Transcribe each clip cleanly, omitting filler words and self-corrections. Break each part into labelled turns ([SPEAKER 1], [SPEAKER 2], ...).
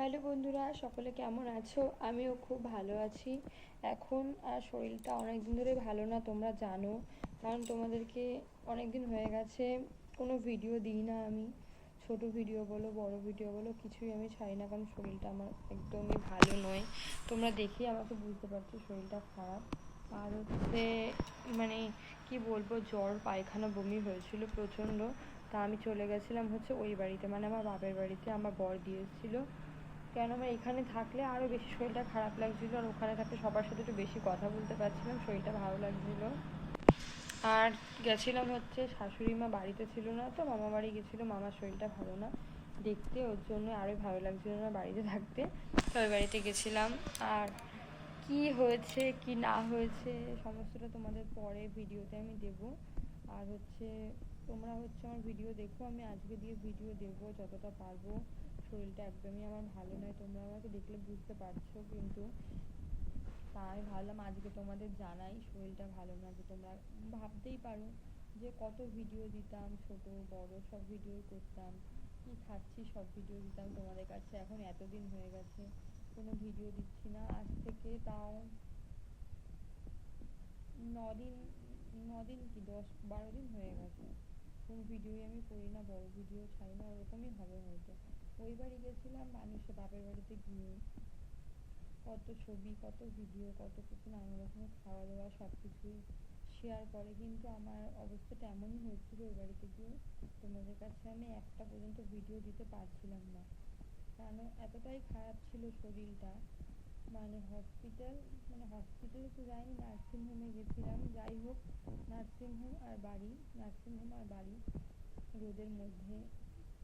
[SPEAKER 1] Hello বন্ধুরা, সকলে কেমন আছো? আমিও খুব ভালো আছি। এখন আর শরীরটা অনেক দিন ধরে ভালো না, তোমরা জানো। কারণ তোমাদেরকে অনেক দিন হয়ে গেছে কোনো ভিডিও দিই না আমি। ছোট ভিডিও বলো বড় ভিডিও বলো কিছুই আমি ছাড়ি না, কারণ শরীরটা আমার একদমই ভালো নয়। তোমরা দেখেই আমাকে বুঝতে পারছো শরীরটা খারাপ। আর হচ্ছে মানে কি বলবো, জ্বর পায়খানা বমি হয়েছিল প্রচণ্ড। তা আমি চলে গেছিলাম হচ্ছে ওই বাড়িতে, মানে আমার বাপের বাড়িতে। আমার বর দিয়ে এসেছিলো। কেন আমার এখানে থাকলে আরও বেশি শরীরটা খারাপ লাগছিলো, আর ওখানে থাকলে সবার সাথে একটু বেশি কথা বলতে পারছিলাম, শরীরটা ভালো লাগছিলো। আর গেছিলাম হচ্ছে শাশুড়ি মা বাড়িতে ছিল না, তো মামা বাড়ি গেছিলো। মামার শরীরটা ভালো না দেখতে, ওর জন্য আরোই ভালো লাগছিল না বাড়িতে থাকতে। তো ওই বাড়িতে গেছিলাম। আর কি হয়েছে কি না হয়েছে সমস্তটা তোমাদের পরে ভিডিওতে আমি দেব। আর হচ্ছে তোমরা হচ্ছে আমার ভিডিও দেখো, আমি আজকে দিয়ে ভিডিও দেব যতটা পারবো। শরীরটা একদমই আমার ভালো নয়, তোমরা আমাকে দেখলে বুঝতে পারছো। কিন্তু তা আমি ভাবলাম আজকে তোমাদের জানাই শরীরটা ভালো না, যে তোমরা ভাবতেই পারো যে কত ভিডিও দিতাম, ছোট বড় সব ভিডিও করতাম, কি খাচ্ছি সব ভিডিও দিতাম তোমাদের কাছে। এখন এতদিন হয়ে গেছে কোনো ভিডিও দিচ্ছি না। আজ থেকে তাও 9 দিন, 9 দিন কি 10-12 দিন হয়ে গেছে কোনো ভিডিওই আমি করি না, বড় ভিডিও ছাড়ি না। ওরকমই হবে হয়তো। ওই বাড়ি গেছিলাম, মানুষের বাপের বাড়িতে গিয়ে কত ছবি, কত ভিডিও, কত কিছু নানা রকমের খাওয়া দাওয়া সব কিছুই শেয়ার করে। কিন্তু আমার অবস্থাটা এমনই হয়েছিল ওই বাড়িতে গিয়ে, তোমাদের কাছে আমি একটা পর্যন্ত ভিডিও দিতে পারছিলাম না, কারণ এতটাই খারাপ ছিল শরীরটা। মানে হসপিটালে তো যাইনি, নার্সিংহোমে গেছিলাম। যাই হোক, নার্সিংহোম আর বাড়ি রোদের মধ্যে।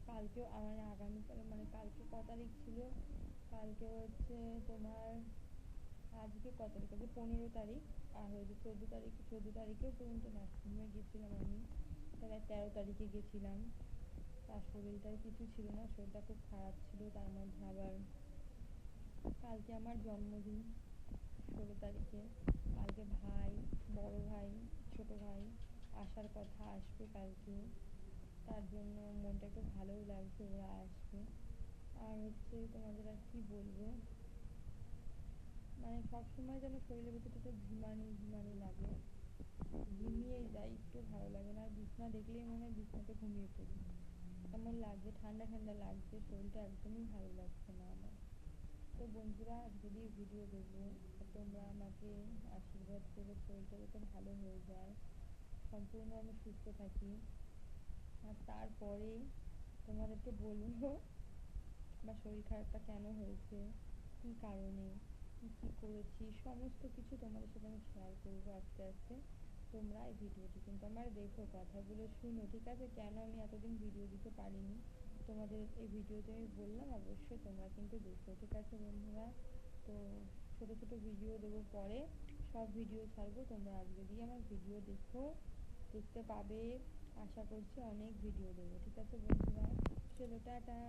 [SPEAKER 1] কালকেও আমার আগামীকাল, মানে কালকে ক তারিখ ছিল, কালকে হচ্ছে তোমার, আজকে ক তারিখ আছে, 15 তারিখ। আর হচ্ছে 14 তারিখেও পর্যন্ত নার্সিংহোমে গেছিলাম আমি। তাহলে 13 তারিখে গেছিলাম। তার শরীরটার কিছু ছিল না, শরীরটা খুব খারাপ ছিল। তার মধ্যে আবার কালকে আমার জন্মদিন, 16 তারিখে। কালকে বড় ভাই, ছোট ভাই আসার কথা, আসবে কালকে। তার জন্য মনটা একটু ভালোও লাগছে, ওরা আসবে। আর হচ্ছে তোমাদের আর কি বলবো, মানে সবসময় যেন শরীরের ভিতরে একটু ঝিমানি ঝিমানি লাগে, ঘুমিয়ে যাই, একটু ভালো লাগে না। আর বিছনা দেখলেই মনে হয় বিছনাতে ঘুমিয়ে পড়ি, কেমন লাগছে, ঠান্ডা ঠান্ডা লাগছে, শরীরটা একদমই ভালো লাগছে না আমার। তো বন্ধুরা, আজকে দিয়ে ভিডিও দেবো, তোমরা আমাকে আশীর্বাদ করো শরীরটা যাতে ভালো হয়ে যায়, সম্পূর্ণ আমি সুস্থ থাকি। আর তারপরে তোমাদেরকে বলবো বা শরীর খারাপটা কেন হয়েছে, কী কারণে, কী কী করেছি, সমস্ত কিছু তোমাদের সাথে আমি শেয়ার করবো আস্তে আস্তে। তোমরা এই ভিডিওটি কিন্তু আমার দেখো, কথাগুলো শুনো, ঠিক আছে? কেন আমি এতদিন ভিডিও দিতে পারিনি তোমাদের এই ভিডিওতে আমি বললাম, অবশ্যই তোমরা কিন্তু দেখো, ঠিক আছে বন্ধুরা? তো ছোট ছোট ভিডিও দেবো পরে, সব ভিডিও ছাড়বো। তোমরা আজকে দিয়ে আমার ভিডিও দেখো, দেখতে পাবে। আশা করছি অনেক ভিডিও দেবো, ঠিক আছে বন্ধুরা? চলো টাটা।